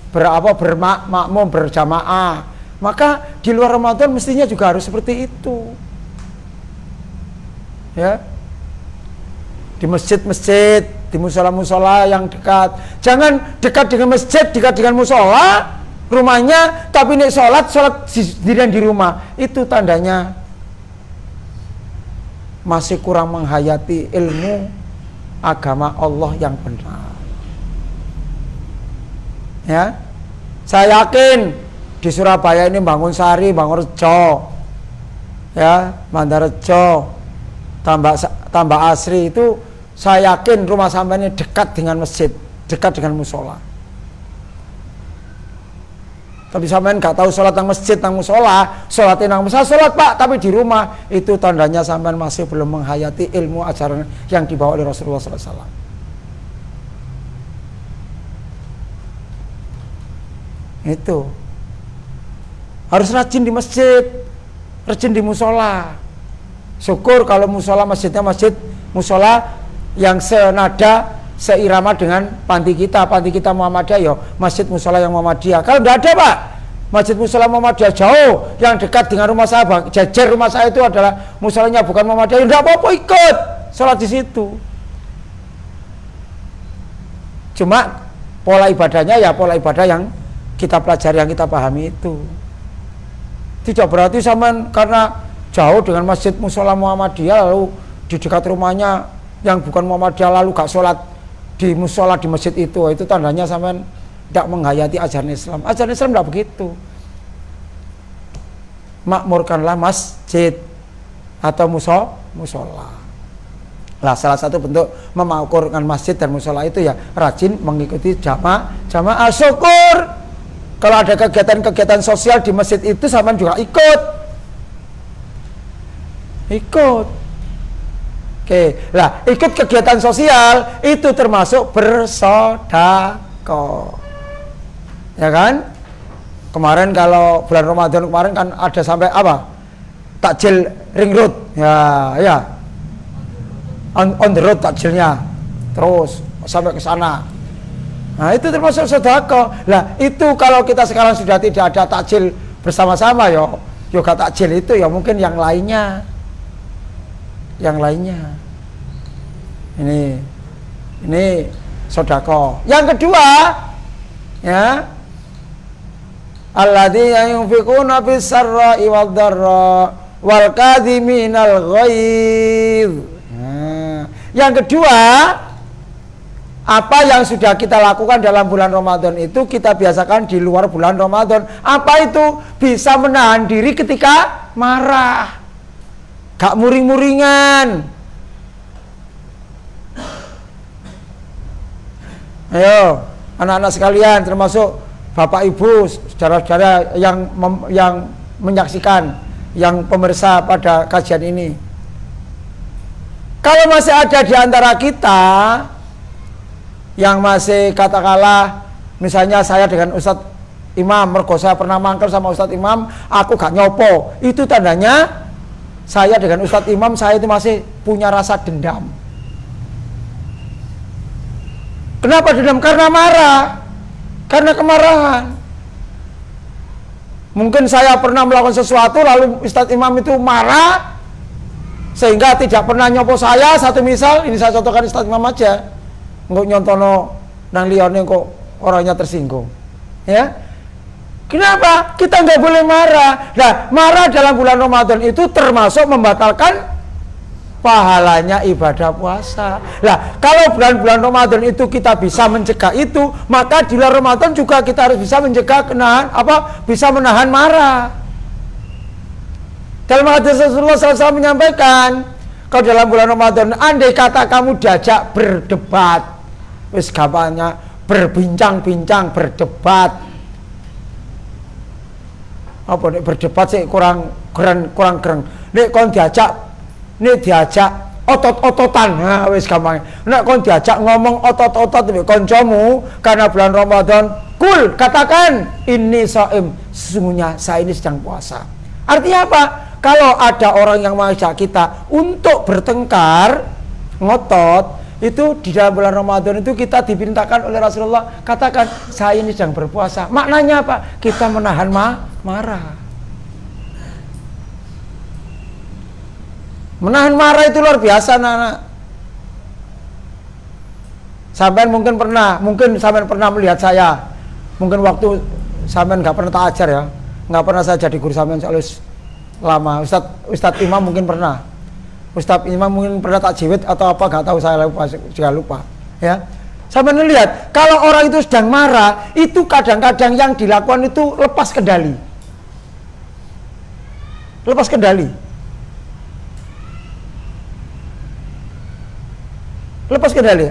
S1: bermakmum berjamaah. Maka di luar Ramadan mestinya juga harus seperti itu, ya. Di masjid-masjid, di musola-musola yang dekat. Jangan dekat dengan masjid, dekat dengan musola rumahnya, tapi nek sholat sendirian di rumah, itu tandanya masih kurang menghayati ilmu agama Allah yang benar. Ya, saya yakin di Surabaya ini Bangun Sari, Bangun Rejo, ya, Bandarejo, Tambak Asri itu, saya yakin rumah sampean ini dekat dengan masjid, dekat dengan musola. Tapi sampean nggak tahu sholat nang masjid, nang musola, sholatin nang musola, sholat Pak, tapi di rumah, itu tandanya sampean masih belum menghayati ilmu ajaran yang dibawa oleh Rasulullah SAW. Itu harus rajin di masjid, rajin di musola. Syukur kalau musola masjidnya masjid musola yang senada, seirama dengan panti kita Muhammadiyah, ya masjid musola yang Muhammadiyah. Kalau tidak ada Pak, masjid musola Muhammadiyah jauh, yang dekat dengan rumah saya, jajar rumah saya itu adalah musolanya bukan Muhammadiyah, tidak apa-apa, ikut sholat di situ. Cuma pola ibadahnya ya pola ibadah yang kita pelajari, yang kita pahami itu. Tidak berarti sama karena jauh dengan masjid musola Muhammadiyah lalu di dekat rumahnya yang bukan Muhammadiyah lalu gak sholat di musola di masjid itu tandanya sampean tidak menghayati ajaran Islam. Ajaran Islam tidak begitu. Makmurkanlah masjid atau musola. Lah salah satu bentuk memakmurkan masjid dan musola itu ya rajin mengikuti jamaah. Syukur kalau ada kegiatan-kegiatan sosial di masjid itu sampean juga ikut. Oke, lah ikut kegiatan sosial itu termasuk bersedekah, ya kan? Kemarin kalau bulan Ramadan kemarin kan ada sampai apa? Takjil ring road, ya, on the road takjilnya, terus sampai ke sana. Nah itu termasuk sedekah. Lah itu kalau kita sekarang sudah tidak ada takjil bersama-sama, yoga takjil itu ya mungkin yang lainnya. Ini sedekah. Yang kedua, ya, alladzina yunfiquna fis sarra'i wad dharra wal kadhiminal ghaidh. Yang kedua, apa yang sudah kita lakukan dalam bulan Ramadan itu kita biasakan di luar bulan Ramadan. Apa itu? Bisa menahan diri ketika marah, gak muring-muringan. Ayo anak-anak sekalian, termasuk bapak ibu, saudara-saudara yang menyaksikan, yang pemirsa pada kajian ini, kalau masih ada di antara kita yang masih katakanlah misalnya saya dengan Ustadz Imam, mergo saya pernah mangkel sama Ustadz Imam, aku gak nyopo, itu tandanya saya dengan Ustadz Imam, saya itu masih punya rasa dendam. Kenapa dendam? Karena marah, karena kemarahan. Mungkin saya pernah melakukan sesuatu lalu Ustadz Imam itu marah sehingga tidak pernah nyopo saya. Satu misal, ini saya contohkan Ustadz Imam aja, nggak nyontono nang liyane kok orangnya tersinggung, ya. Kenapa? Kita nggak boleh marah. Nah, marah dalam bulan Ramadan itu termasuk membatalkan pahalanya ibadah puasa. Nah, kalau bulan-bulan Ramadan itu kita bisa mencegah itu, maka di luar Ramadan juga kita harus bisa mencegah bisa menahan marah. Dalam hadis Rasulullah SAW menyampaikan, kalau dalam bulan Ramadan, andai kata kamu diajak berdebat, wis gampangnya berbincang-bincang, berdebat. Apa nek berdebat sih kurang keren. Nek kon diajak otot-ototan, nah wis gampang. Nek kon diajak ngomong otot-otot mbek kancamu karena bulan Ramadan, katakan ini shaim, sesungguhnya saya ini sedang puasa. Artinya apa? Kalau ada orang yang mengajak kita untuk bertengkar, ngotot, itu di dalam bulan Ramadan itu kita diperintahkan oleh Rasulullah, katakan saya ini sedang berpuasa. Maknanya apa? Kita menahan marah. Menahan marah itu luar biasa, anak-anak. Sampean mungkin pernah melihat saya. Mungkin waktu sampean nggak pernah tak ajar ya, nggak pernah saya jadi guru sampean soalnya lama. Ustadz Imam mungkin pernah. Ustadz Imam mungkin pernah tak jiwit atau apa, nggak tahu, saya lupa. Ya, sampean lihat kalau orang itu sedang marah, itu kadang-kadang yang dilakukan itu lepas kendali.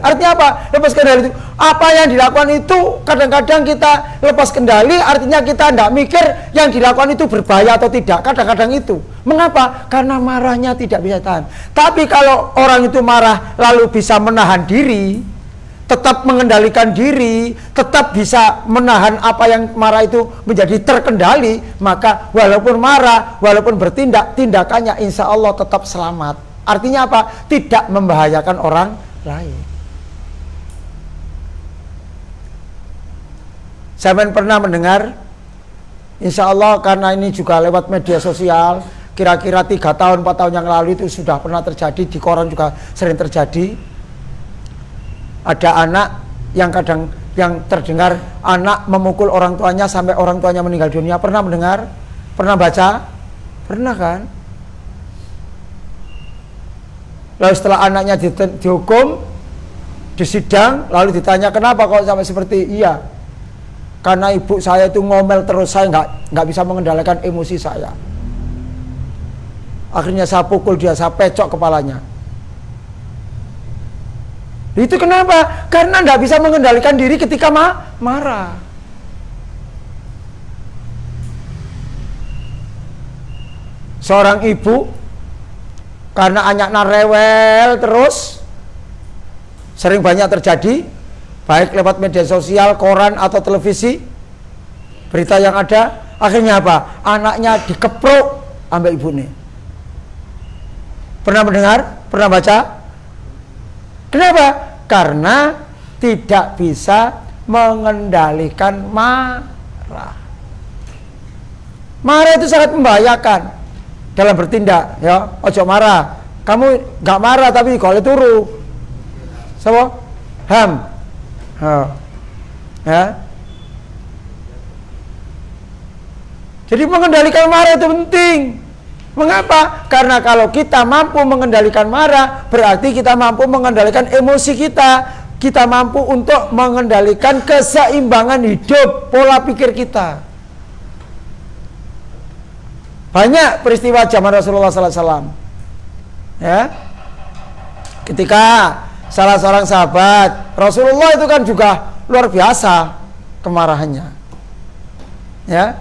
S1: Artinya apa? Lepas kendali itu apa yang dilakukan itu kadang-kadang kita lepas kendali, artinya kita tidak mikir yang dilakukan itu berbahaya atau tidak. Kadang-kadang itu. Mengapa? Karena marahnya tidak bisa tahan. Tapi kalau orang itu marah lalu bisa menahan diri, tetap mengendalikan diri, tetap bisa menahan apa yang marah itu menjadi terkendali, maka walaupun marah, walaupun bertindak, tindakannya insya Allah tetap selamat. Artinya apa? Tidak membahayakan orang lain. Saya pernah mendengar, insya Allah karena ini juga lewat media sosial, kira-kira 3 tahun 4 tahun yang lalu itu sudah pernah terjadi, di koran juga sering terjadi. Ada anak yang terdengar anak memukul orang tuanya sampai orang tuanya meninggal dunia. Pernah mendengar? Pernah baca? Pernah kan? Lalu setelah anaknya dihukum, disidang, lalu ditanya kenapa kok sampai seperti iya? Karena ibu saya itu ngomel terus, saya nggak bisa mengendalikan emosi saya. Akhirnya saya pukul dia, saya pecok kepalanya. Itu kenapa? Karena nggak bisa mengendalikan diri ketika marah. Seorang ibu karena anaknya rewel terus, sering banyak terjadi, baik lewat media sosial, koran atau televisi, berita yang ada, akhirnya apa? Anaknya dikepruk sampai ibunya. Pernah mendengar? Pernah baca? Kenapa? Karena tidak bisa mengendalikan marah. Marah itu sangat membahayakan dalam bertindak, ya. Ojo marah. Kamu gak marah tapi kalau turu. Sama? Ya. Jadi mengendalikan marah itu penting. Mengapa? Karena kalau kita mampu mengendalikan marah, berarti kita mampu mengendalikan emosi kita. Kita mampu untuk mengendalikan keseimbangan hidup, pola pikir kita. Banyak peristiwa zaman Rasulullah SAW. Ya, ketika salah seorang sahabat Rasulullah itu kan juga luar biasa kemarahannya. Ya,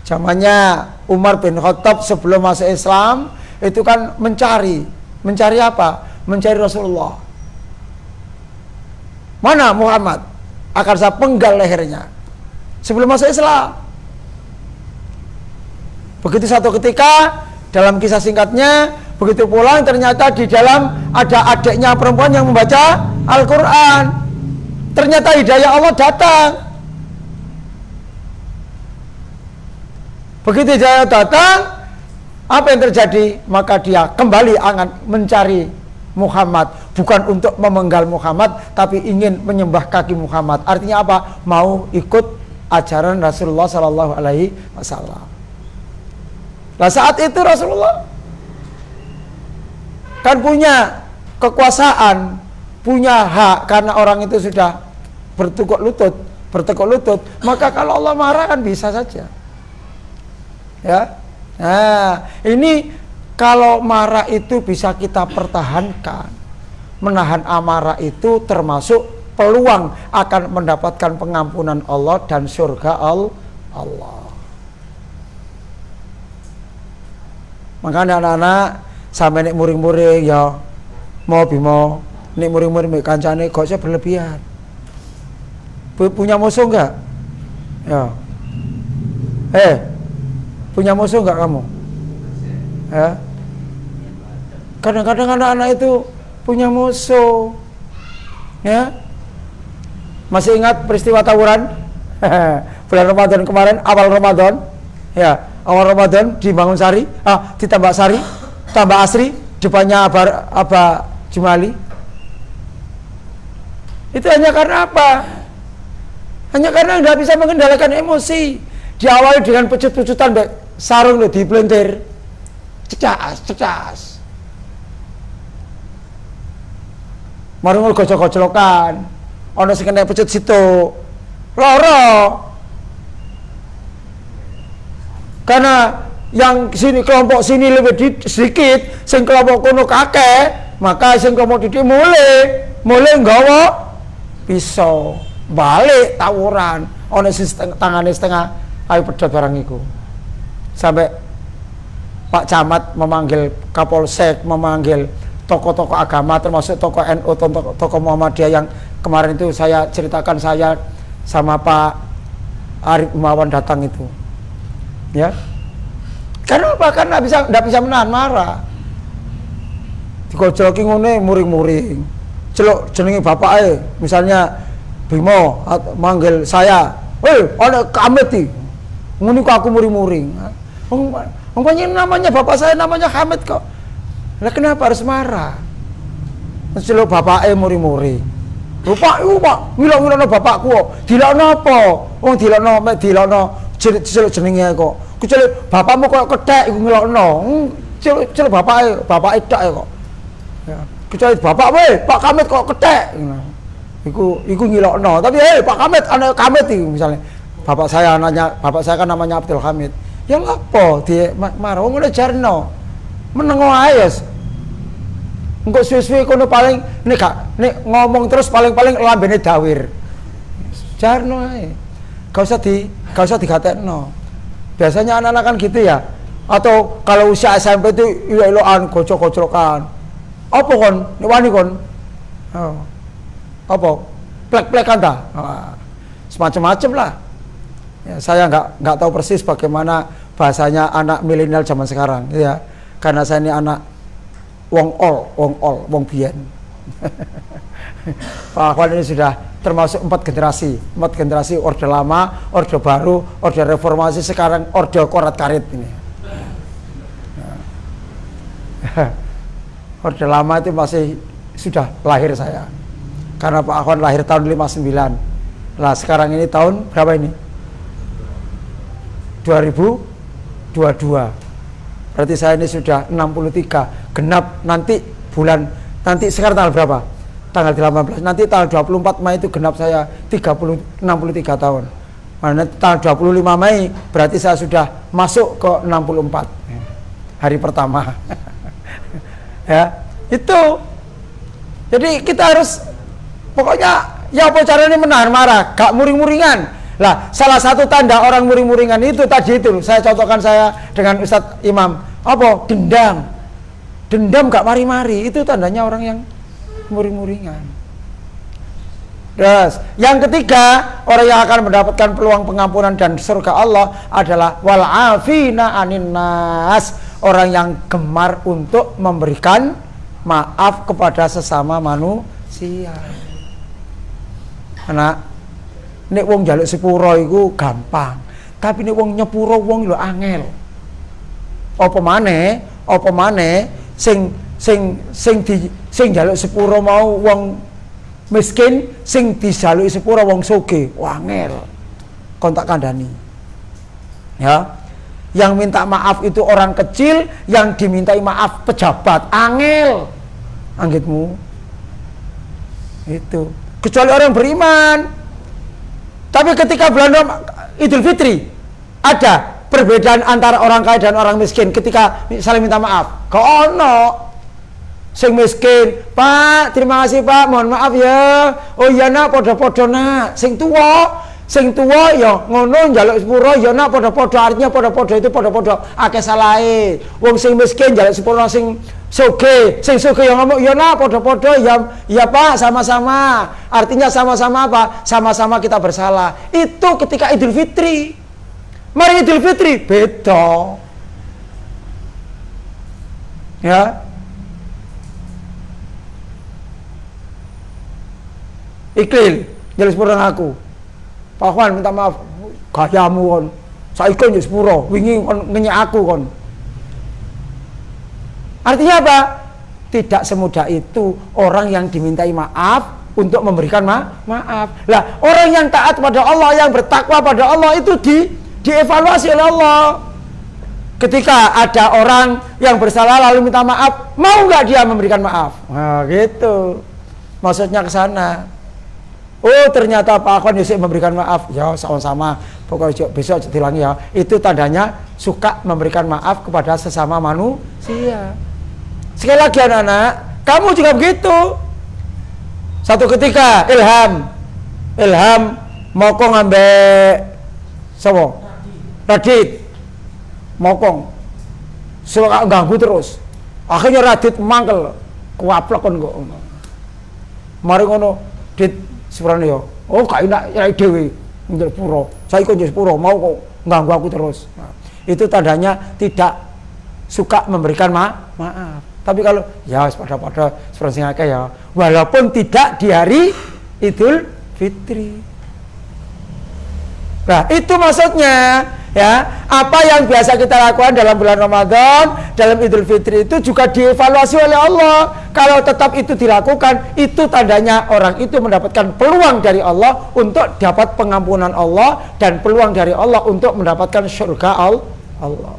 S1: zamannya Umar bin Khattab sebelum masuk Islam itu kan mencari apa? Mencari Rasulullah. Mana Muhammad? Akan saya penggal lehernya sebelum masuk Islam. Begitu satu ketika dalam kisah singkatnya, begitu pulang ternyata di dalam ada adiknya perempuan yang membaca Al-Quran. Ternyata hidayah Allah datang. Begitu hidayah datang, apa yang terjadi? Maka dia kembali akan mencari Muhammad, bukan untuk memenggal Muhammad, tapi ingin menyembah kaki Muhammad. Artinya apa? Mau ikut ajaran Rasulullah SAW. Nah saat itu Rasulullah kan punya kekuasaan, punya hak karena orang itu sudah bertekuk lutut, maka kalau Allah marah kan bisa saja. Ya. Nah, ini kalau marah itu bisa kita pertahankan. Menahan amarah itu termasuk peluang akan mendapatkan pengampunan Allah dan surga Allah. Makanya anak-anak sampai nek muring-muring ya mau bimo nek muring-muring mek kancane gak usah berlebihan. Punya musuh enggak? Ya. Punya musuh enggak kamu? Ya. Kadang-kadang anak-anak itu punya musuh. Ya. Masih ingat peristiwa tawuran? Bulan Ramadan kemarin, awal Ramadan. Ya, awal Ramadan di Bangunsari, di Tambak Sari, Tambak Asri, depannya Aba Jumali. Itu hanya karena apa? Hanya karena nggak bisa mengendalikan emosi. Diawali dengan pecut-pecutan sarung loh dipelintir. Cecas. Marungul gojok-gojlokan. Ono sing kena pecut situ. Loro. Karena yang sini kelompok sini lebih sedikit, sing kelompok kono kakek, maka sing kelompok didik mulai nggawa pisau, balik tawuran, ono sing tangane setengah ayo pedot barang iku. Sampai Pak Camat memanggil Kapolsek, memanggil tokoh-tokoh agama termasuk tokoh NU, tokoh Muhammadiyah yang kemarin itu saya ceritakan, saya sama Pak Arif Umawan datang itu. Ya, karena apa? Karena tidak bisa menahan marah. Digojloki ngene muring-muring. Celuk jenenge bapake, misalnya Bimo manggil saya, ada Hamid iki. Ngene kok aku muring-muring. Namanya bapak saya namanya Hamid kok. Lah kenapa harus marah? Celuk bapake muring-muring. Pak, ngilok-ngilokno bapakku kok. Dilokno apa? Wong dilokno celuk jenenge kok. Kuceluk bapakmu kok kethek iku ngelokno. Celuk bapake tok kok. Ya. Kuceluk bapak Pak Kamit kok kethek. Iku ngilokno. Tapi Pak Kamit anak Kamit iki misalnya. Bapak saya kan namanya Abdul Hamid. Ya lapo dia marah wong ngene jarno. Menengo ae. Engko suwe-suwe kono paling nek ngomong terus paling-paling lambene dawir. Jarno ae. Gak usah digatekno. Biasanya anak-anak kan gitu ya. Atau kalau usia SMP itu ilo-iloan, gocok-goclokan. Apa kon? Nek wani kon? Oh. Apa? Plek-plekan ta? Semacam-macam lah. Ya, saya nggak tahu persis bagaimana bahasanya anak milenial zaman sekarang, ya. Karena saya ini anak wong biyen. Pak Ahwan ini sudah termasuk 4 generasi Orde Lama, Orde Baru, Orde Reformasi, sekarang Orde Korat Karit ini. Orde Lama itu masih sudah lahir saya, karena Pak Ahwan lahir tahun 59. Lah sekarang ini tahun berapa ini? 2022. Berarti saya ini sudah 63 genap nanti sekarang tanggal berapa? Tanggal 18, nanti tanggal 24 Mei itu genap saya 63 tahun. Mana tanggal 25 Mei berarti saya sudah masuk ke 64 hari pertama. Ya, itu. Jadi kita harus pokoknya ya apa caranya menahan marah, gak muring-muringan. Lah, salah satu tanda orang muring-muringan itu tadi itu saya contohkan saya dengan Ustadz Imam. Apa? Dendam gak mari-mari, itu tandanya orang yang muring-muringan. Terus, yang ketiga, orang yang akan mendapatkan peluang pengampunan dan surga Allah adalah wal afina anin nas, orang yang gemar untuk memberikan maaf kepada sesama manusia. Anak, nek wong njaluk sepuro iku gampang, tapi nek wong nyepuro wong lho angel. Apa maneh sing njaluk sepuro mau wong miskin, sing dijaluki sepuro wong sugih, angel. Kon tak kandhani. Ya. Yang minta maaf itu orang kecil, yang dimintai maaf pejabat, angel. Anggitmu. Itu. Kecuali orang beriman. Tapi ketika bulan Idul Fitri, ada perbedaan antara orang kaya dan orang miskin ketika saling minta maaf. Kok ono sing miskin, Pak, terima kasih Pak, mohon maaf ya. Oh iya nak, podo-podo nak. Sing tua ya ngono njaluk sepuro ya nak podo-podo, artinya podo-podo itu podo-podo akeh salahe. Wong sing miskin njaluk sepuro sing sugih yang ngomong ya nak podo-podo ya Pak, sama-sama. Artinya sama-sama apa? Sama-sama kita bersalah. Itu ketika Idul Fitri. Mari Idul Fitri beda. Ya. Iklil, jelas sepuro aku. Pak Wan minta maaf, gayamu kon. Saiki kon sepuro, wingi kon ngenyek aku kon. Artinya apa? Tidak semudah itu orang yang dimintai maaf untuk memberikan maaf. Lah, orang yang taat pada Allah, yang bertakwa pada Allah itu dievaluasi oleh Allah. Ketika ada orang yang bersalah lalu minta maaf, mau nggak dia memberikan maaf? Nah, gitu. Maksudnya ke sana. Oh, ternyata Pak Akon Yusuf memberikan maaf. Ya, sama-sama. Pokoknya besok dilangi ya. Itu tandanya suka memberikan maaf kepada sesama manusia. Sekali lagi anak-anak, kamu juga begitu. Satu ketika Ilham mokong ambek sapa? Radit. Mokong. Suka ganggu terus. Akhirnya Radit mangkel. Kuaplek kon kok. Mari ngono, Dit sepurane yo. Oh, gak enak rai dhewe njaluk sepuro. Saiki kok njaluk sepuro mau kok ganggu aku terus. Nah, itu tandanya tidak suka memberikan maaf. Tapi kalau ya pada seperti sing akeh ya, walaupun tidak di hari Idul Fitri. Nah, itu maksudnya ya, apa yang biasa kita lakukan dalam bulan Ramadan, dalam Idul Fitri itu juga dievaluasi oleh Allah. Kalau tetap itu dilakukan, itu tandanya orang itu mendapatkan peluang dari Allah untuk dapat pengampunan Allah dan peluang dari Allah untuk mendapatkan surga Allah.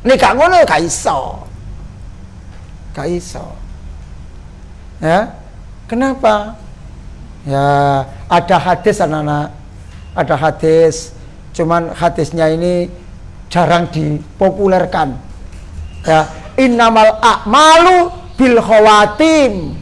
S1: Ini gak ngono, gak iso. Ya, kenapa? Ya, ada hadis anak-anak, ada hadis. Cuman hadisnya ini jarang dipopulerkan. Ya, innamal a'malu bil khawatim.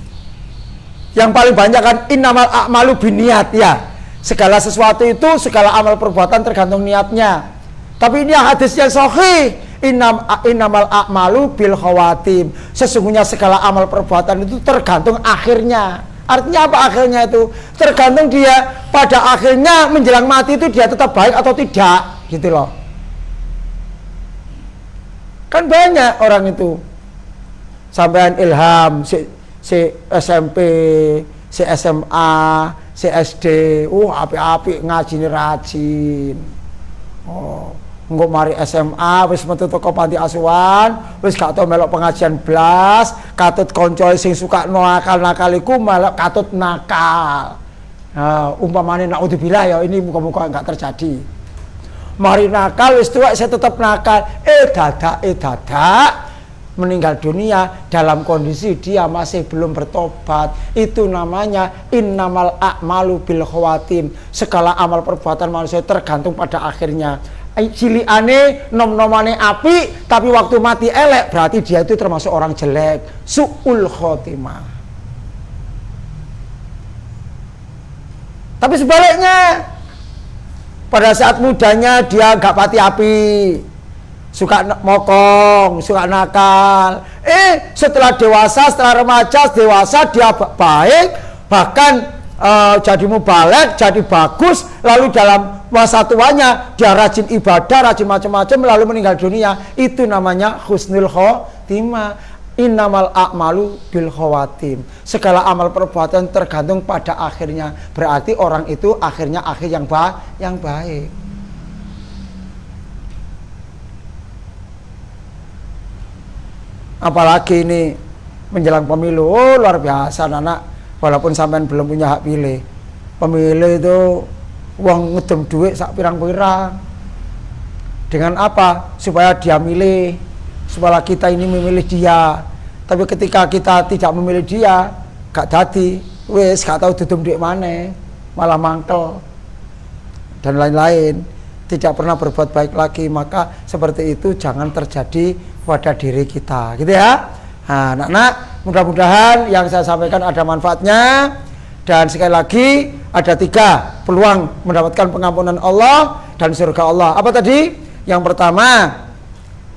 S1: Yang paling banyak kan innamal a'malu binniat ya. Segala sesuatu itu, segala amal perbuatan tergantung niatnya. Tapi ini hadis yang sahih. Innamal a'malu bil khawatim. Sesungguhnya segala amal perbuatan itu tergantung akhirnya. Artinya apa akhirnya itu? Tergantung dia pada akhirnya menjelang mati itu dia tetap baik atau tidak, gitu loh. Kan banyak orang itu. Sampean Ilham, si SMP, si SMA, si SD, api-api ngajine rajin. Oh, engko mari SMA wis metu teko panti asuhan, wis gak tau melok pengajian blas, katut kanca sing suka nakal-nakal iku malah katut nakal. Nah, umpamane naudzubillah ya, ini muka-muka enggak terjadi. Mari nakal wis tuwek saya tetap nakal. Dadak meninggal dunia dalam kondisi dia masih belum bertobat. Itu namanya innamal a'malu bil khawatim. Segala amal perbuatan manusia tergantung pada akhirnya. Cilikane nom-nomane api tapi waktu mati elek, berarti dia itu termasuk orang jelek, su'ul khotimah. Tapi sebaliknya, pada saat mudanya dia gak pati api, suka mokong, suka nakal. Setelah dewasa, setelah remaja, dewasa dia baik, bahkan jadi mubalek, jadi bagus, lalu dalam masa tuanya dia rajin ibadah, rajin macam-macam, lalu meninggal dunia. Itu namanya husnul khotimah. Innamal a'malu bil khawatim. Segala amal perbuatan tergantung pada akhirnya. Berarti orang itu akhirnya akhir yang baik. Apalagi ini menjelang pemilu, luar biasa anak. Walaupun sampean belum punya hak pilih, pemilih itu uang ngedem duit sak pirang-pirang. Dengan apa? Supaya dia milih, supaya kita ini memilih dia. Tapi ketika kita tidak memilih dia, gak jadi, wes gak tahu dudum di mana, malah mangkel dan lain-lain, tidak pernah berbuat baik lagi. Maka seperti itu jangan terjadi pada diri kita, gitu ya. Nah, anak-anak, mudah-mudahan yang saya sampaikan ada manfaatnya. Dan sekali lagi ada 3 peluang mendapatkan pengampunan Allah dan surga Allah. Apa tadi? Yang pertama,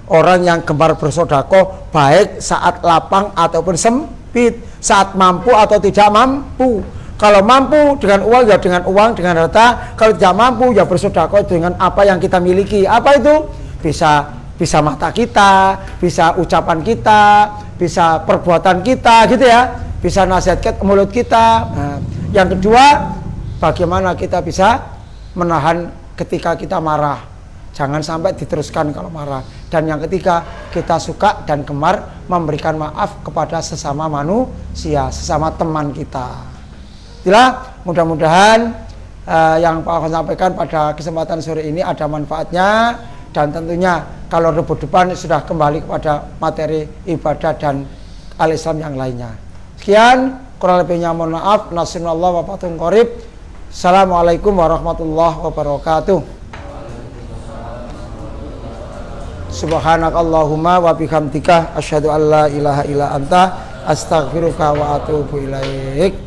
S1: orang yang gemar bersedekah baik saat lapang ataupun sempit, saat mampu atau tidak mampu. Kalau mampu dengan uang ya dengan uang, dengan harta. Kalau tidak mampu ya bersedekah dengan apa yang kita miliki. Apa itu? Bisa mata kita, bisa ucapan kita, bisa perbuatan kita, gitu ya. Bisa nasihat mulut kita. Nah, yang kedua, bagaimana kita bisa menahan ketika kita marah. Jangan sampai diteruskan kalau marah. Dan yang ketiga, kita suka dan gemar memberikan maaf kepada sesama manusia, sesama teman kita. Itulah, mudah-mudahan yang Pak akan sampaikan pada kesempatan sore ini ada manfaatnya. Dan tentunya kalau rebut depan sudah kembali kepada materi ibadah dan al-Islam yang lainnya. Sekian, kurang lebihnya mohon maaf. Nasrullah wa fathun qarib. Assalamualaikum warahmatullahi wabarakatuh. Subhanakallahumma wa bihamdika asyhadu an la ilaha illa anta astaghfiruka wa atubu ilaik.